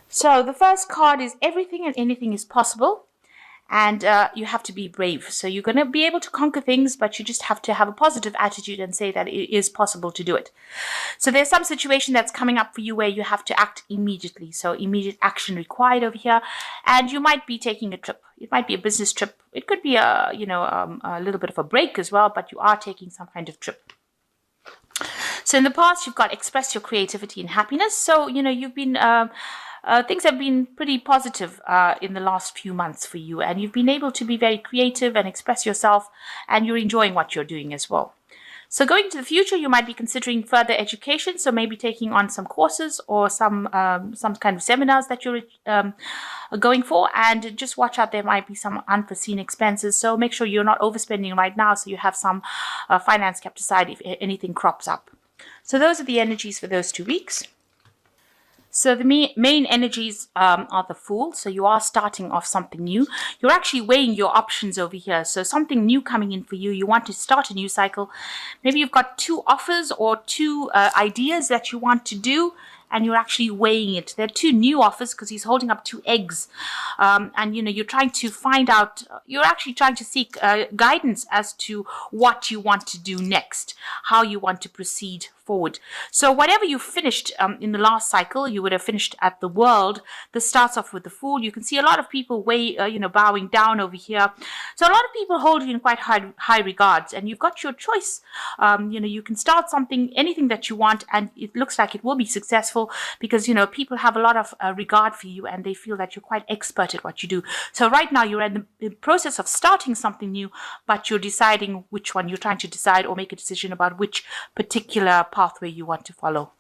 So the first card is everything and anything is possible. And you have to be brave. So you're going to be able to conquer things, but you just have to have a positive attitude and say that it is possible to do it. So there's some situation that's coming up for you where you have to act immediately. So immediate action required over here. And you might be taking a trip. It might be a business trip. It could be a little bit of a break as well, but you are taking some kind of trip. So in the past, you've got express your creativity and happiness. So, you've been, things have been pretty positive in the last few months for you. And you've been able to be very creative and express yourself. And you're enjoying what you're doing as well. So going to the future, you might be considering further education. So maybe taking on some courses or some kind of seminars that you're going for. And just watch out, there might be some unforeseen expenses. So make sure you're not overspending right now. So you have some finance kept aside if anything crops up. So those are the energies for those 2 weeks. So the main energies are the Fool. So you are starting off something new. You're actually weighing your options over here. So something new coming in for you. You want to start a new cycle. Maybe you've got 2 offers or 2 ideas that you want to do. And you're actually weighing it. There are 2 new offers because he's holding up 2 eggs. And, you're trying to find out, you're actually trying to seek guidance as to what you want to do next, how you want to proceed forward. So whatever you finished in the last cycle, you would have finished at the World. This starts off with the Fool. You can see a lot of people bowing down over here. So a lot of people hold you in quite high regards, and you've got your choice. You can start something, anything that you want, and it looks like it will be successful because, people have a lot of regard for you and they feel that you're quite expert at what you do. So right now you're in the process of starting something new, but you're deciding which one. You're trying to decide or make a decision about which particular pathway you want to follow.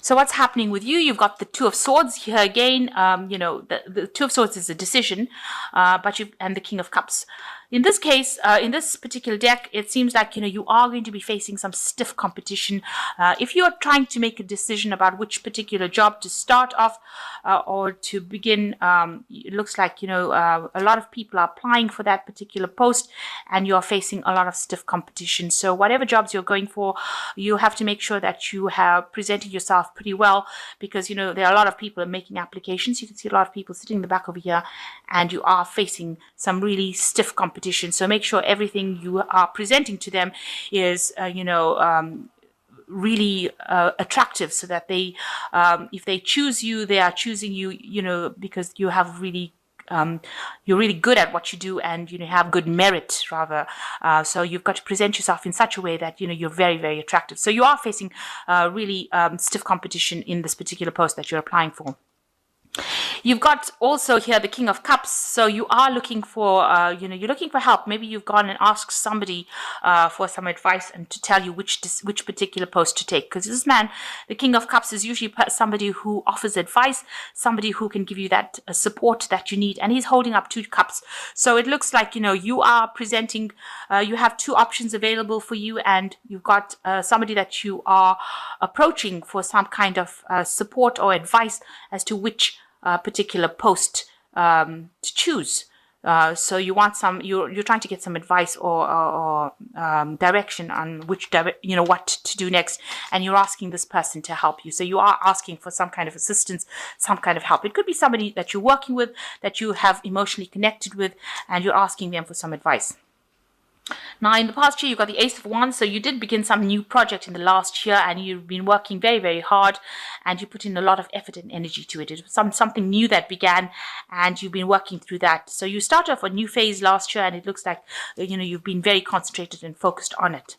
So what's happening with you? You've got the 2 of Swords here again. The 2 of Swords is a decision, and the King of Cups. In this case, in this particular deck, it seems like, you are going to be facing some stiff competition. If you're trying to make a decision about which particular job to start off or to begin, it looks like, a lot of people are applying for that particular post and you're facing a lot of stiff competition. So whatever jobs you're going for, you have to make sure that you have presented yourself pretty well because, there are a lot of people making applications. You can see a lot of people sitting in the back over here and you are facing some really stiff competition. So make sure everything you are presenting to them is, really attractive so that they, if they choose you, they are choosing you, because you have really you're really good at what you do and you have good merit rather. So you've got to present yourself in such a way that you're very, very attractive. So you are facing really stiff competition in this particular post that you're applying for. You've got also here the King of Cups. So you are looking for, you're looking for help. Maybe you've gone and asked somebody for some advice and to tell you which particular post to take. Because this man, the King of Cups, is usually somebody who offers advice, somebody who can give you that support that you need. And he's holding up 2 cups. So it looks like, you are presenting, you have 2 options available for you and you've got somebody that you are approaching for some kind of support or advice as to which particular post to choose. So you want you're trying to get some advice or direction on which what to do next, and you're asking this person to help you. So you are asking for some kind of assistance, some kind of help. It could be somebody that you're working with, that you have emotionally connected with, and you're asking them for some advice. Now, in the past year, you've got the Ace of Wands. So you did begin some new project in the last year and you've been working very, very hard and you put in a lot of effort and energy to it. It was something new that began and you've been working through that. So you started off a new phase last year and it looks like, you've been very concentrated and focused on it.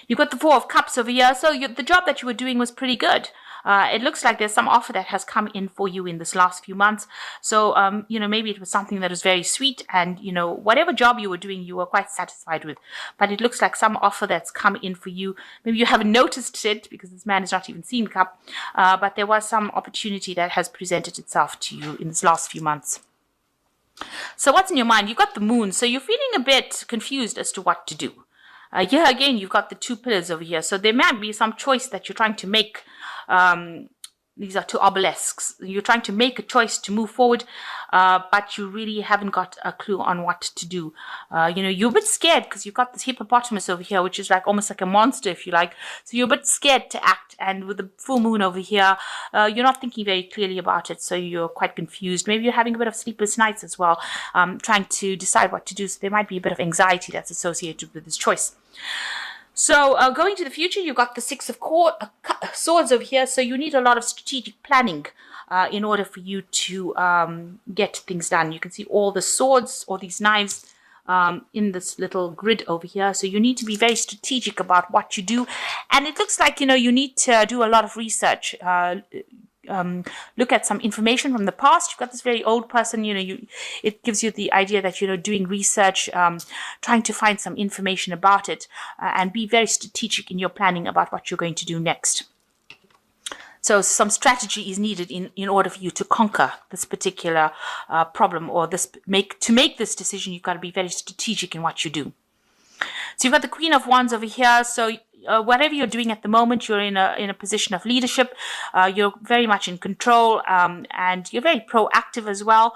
You've got the 4 of Cups over here. So the job that you were doing was pretty good. It looks like there's some offer that has come in for you in this last few months. So, maybe it was something that was very sweet and, whatever job you were doing, you were quite satisfied with. But it looks like some offer that's come in for you. Maybe you haven't noticed it because this man is not even seeing the cup. But there was some opportunity that has presented itself to you in this last few months. So what's in your mind? You've got the Moon. So you're feeling a bit confused as to what to do. Here again, you've got the 2 pillars over here. So there might be some choice that you're trying to make these are two obelisks. You're trying to make a choice to move forward, but you really haven't got a clue on what to do. You're a bit scared because you've got this hippopotamus over here, which is like almost like a monster, if you like. So you're a bit scared to act. And with the full moon over here, you're not thinking very clearly about it. So you're quite confused. Maybe you're having a bit of sleepless nights as well, trying to decide what to do. So there might be a bit of anxiety that's associated with this choice. So going to the future, you've got the Six of Swords over here. So you need a lot of strategic planning in order for you to get things done. You can see all the swords or these knives in this little grid over here. So you need to be very strategic about what you do. And it looks like, you need to do a lot of research. Look at some information from the past. You've got this very old person, it gives you the idea that, doing research, trying to find some information about it, and be very strategic in your planning about what you're going to do next. So some strategy is needed in order for you to conquer this particular problem, or to make this decision. You've got to be very strategic in what you do. So you've got the Queen of Wands over here. So whatever you're doing at the moment, you're in a position of leadership. You're very much in control, and you're very proactive as well.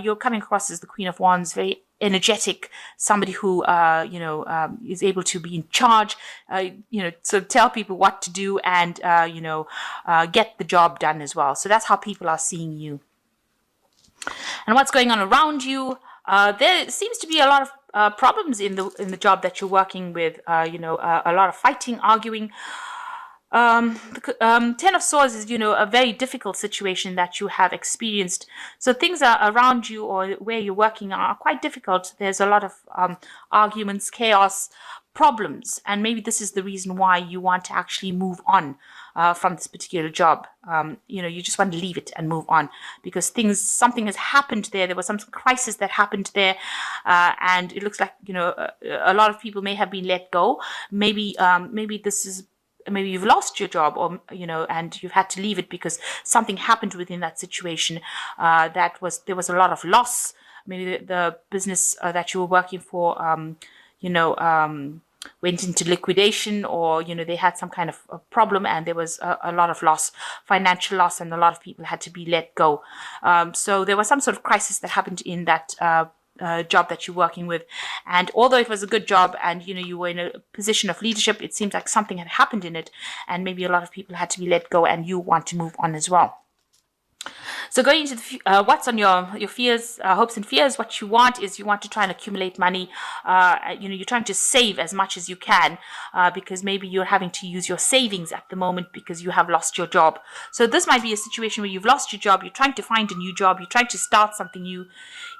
You're coming across as the Queen of Wands, very energetic, somebody who is able to be in charge, so tell people what to do, and get the job done as well. So that's how people are seeing you. And what's going on around you? There seems to be a lot of problems in the job that you're working with. A lot of fighting, arguing. Ten of Swords is, a very difficult situation that you have experienced. So things are around you or where you're working are quite difficult. There's a lot of arguments, chaos, problems, and maybe this is the reason why you want to actually move on from this particular job. You just want to leave it and move on because something has happened there. There was some crisis that happened there, and it looks like a lot of people may have been let go. Maybe you've lost your job, or and you've had to leave it because something happened within that situation. There was a lot of loss. Maybe the business that you were working for, went into liquidation, or they had some kind of a problem, and there was a lot of loss, financial loss, and a lot of people had to be let go. So there was some sort of crisis that happened in that job that you're working with, and although it was a good job and you were in a position of leadership, it seems like something had happened in it, and maybe a lot of people had to be let go, and you want to move on as well. So going into what's on your fears, hopes and fears, what you want is you want to try and accumulate money. You're trying to save as much as you can because maybe you're having to use your savings at the moment because you have lost your job. So this might be a situation where you've lost your job, you're trying to find a new job, you're trying to start something new.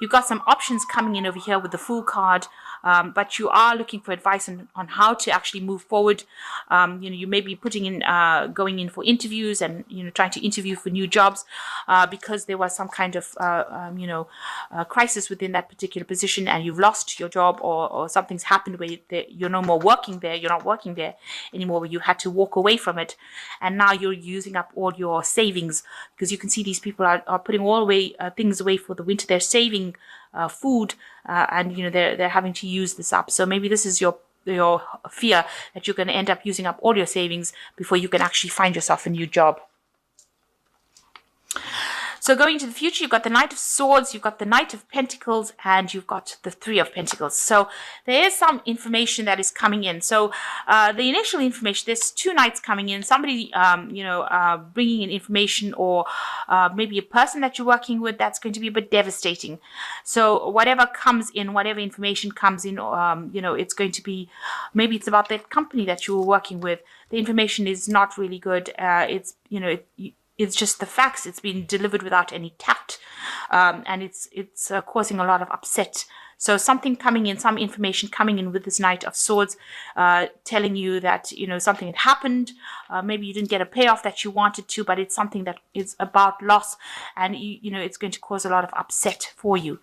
You've got some options coming in over here with the Fool card, but you are looking for advice on how to actually move forward. You may be going in for interviews and trying to interview for new jobs because there was some kind of crisis within that particular position, and you've lost your job, or something's happened where you're no more working there. You're not working there anymore, where you had to walk away from it, and now you're using up all your savings, because you can see these people are putting all things away for the winter. They're saving food, and they're having to use this up. So maybe this is your fear that you're going to end up using up all your savings before you can actually find yourself a new job. So going into the future, you've got the Knight of Swords, you've got the Knight of Pentacles, and you've got the Three of Pentacles. So there is some information that is coming in. So the initial information, there's two knights coming in, somebody, bringing in information, or maybe a person that you're working with that's going to be a bit devastating. So whatever comes in, whatever information comes in, it's going to be, maybe it's about that company that you were working with. The information is not really good. It's just the facts. It's been delivered without any tact, and it's causing a lot of upset. So something coming in, some information coming in with this Knight of Swords, telling you that something had happened. Maybe you didn't get a payoff that you wanted to, but it's something that is about loss, and it's going to cause a lot of upset for you.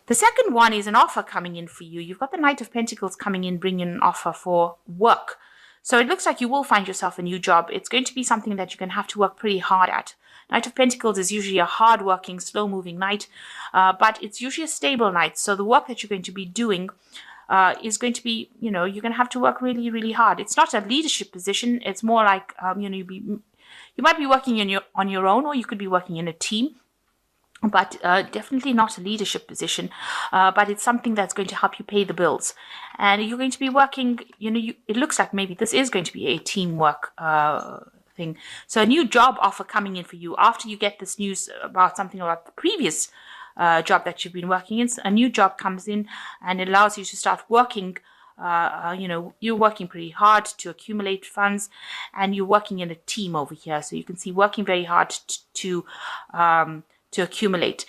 The second one is an offer coming in for you. You've got the Knight of Pentacles coming in, bringing an offer for work. So it looks like you will find yourself a new job. It's going to be something that you're going to have to work pretty hard at. Knight of Pentacles is usually a hard-working, slow-moving knight, but it's usually a stable knight. So the work that you're going to be doing is going to be, you're going to have to work really, really hard. It's not a leadership position. It's more like, you're You might be working on your own, or you could be working in a team, but definitely not a leadership position, but it's something that's going to help you pay the bills. And you're going to be working, it looks like maybe this is going to be a teamwork thing. So a new job offer coming in for you after you get this news about something about the previous job that you've been working in. So a new job comes in and it allows you to start working. You're working pretty hard to accumulate funds, and you're working in a team over here. So you can see working very hard to accumulate.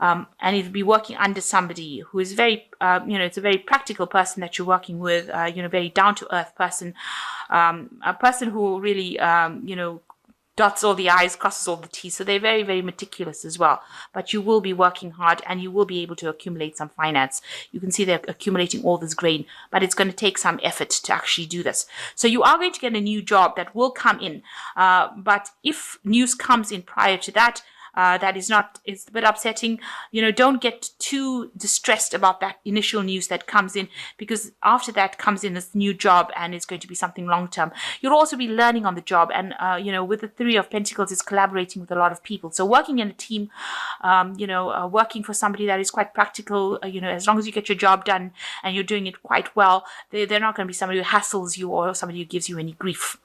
And you'll be working under somebody who is very, it's a very practical person that you're working with, very down-to-earth person, a person who really, dots all the I's, crosses all the T's. So they're very, very meticulous as well. But you will be working hard, and you will be able to accumulate some finance. You can see they're accumulating all this grain, but it's going to take some effort to actually do this. So you are going to get a new job that will come in. But if news comes in prior to that, it's a bit upsetting. Don't get too distressed about that initial news that comes in, because after that comes in this new job, and it's going to be something long term. You'll also be learning on the job, and with the Three of Pentacles, is collaborating with a lot of people. So working in a team, working for somebody that is quite practical. As long as you get your job done and you're doing it quite well, they're not going to be somebody who hassles you or somebody who gives you any grief.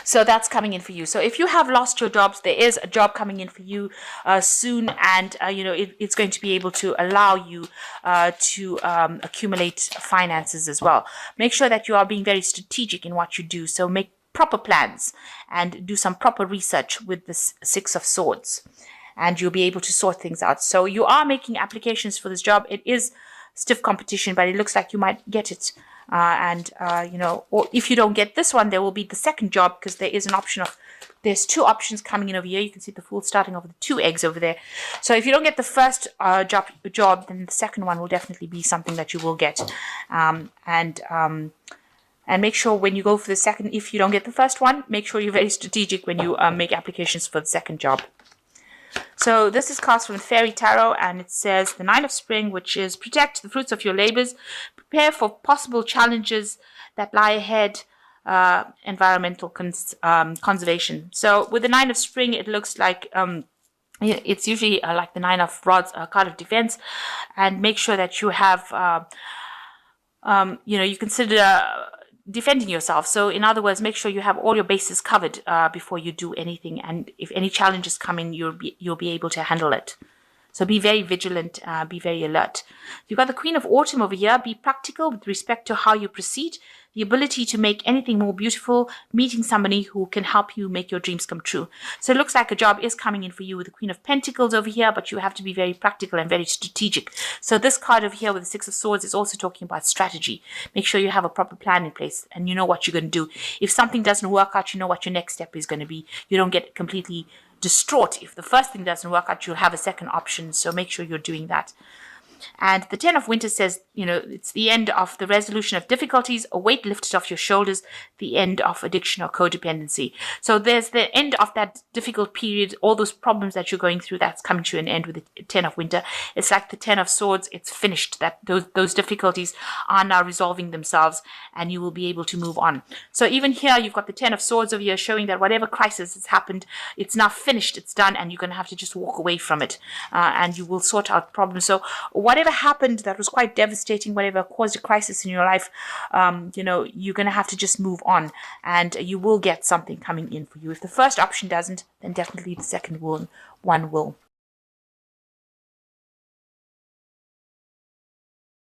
So that's coming in for you. So if you have lost your jobs, there is a job coming in for you soon, and it's going to be able to allow you to accumulate finances as well. Make sure that you are being very strategic in what you do. So make proper plans and do some proper research with this Six of Swords, and you'll be able to sort things out. So you are making applications for this job. It is stiff competition, but it looks like you might get it. Or if you don't get this one, there will be the second job, because there is there's two options coming in over here. You can see the Fool starting off with the 2 eggs over there. So if you don't get the first job, then the second one will definitely be something that you will get. And make sure when you go for the second, if you don't get the first one, make sure you're very strategic when you make applications for the second job. So this is cast from the Fairy Tarot, and it says the Nine of Spring, which is protect the fruits of your labors, prepare for possible challenges that lie ahead, environmental conservation. So with the Nine of Spring, it looks like it's usually like the Nine of Rods, card of defense, and make sure that you have, you consider defending yourself. So in other words, make sure you have all your bases covered before you do anything, and if any challenges come in, you'll be able to handle it. So be very vigilant, be very alert. You've got the Queen of Autumn over here. Be practical with respect to how you proceed. The ability to make anything more beautiful, meeting somebody who can help you make your dreams come true. So it looks like a job is coming in for you with the Queen of Pentacles over here, but you have to be very practical and very strategic. So this card over here with the Six of Swords is also talking about strategy. Make sure you have a proper plan in place and you know what you're going to do. If something doesn't work out, you know what your next step is going to be. You don't get completely distraught. If the first thing doesn't work out, you'll have a second option. So make sure you're doing that. And the Ten of Winter says, it's the end of the resolution of difficulties, a weight lifted off your shoulders, the end of addiction or codependency. So there's the end of that difficult period, all those problems that you're going through, that's coming to an end with the Ten of Winter. It's like the Ten of Swords, it's finished. That those difficulties are now resolving themselves, and you will be able to move on. So even here, you've got the Ten of Swords over here showing that whatever crisis has happened, it's now finished, it's done, and you're going to have to just walk away from it, and you will sort out problems. So whatever happened that was quite devastating, whatever caused a crisis in your life, you're going to have to just move on, and you will get something coming in for you. If the first option doesn't, then definitely the second one will.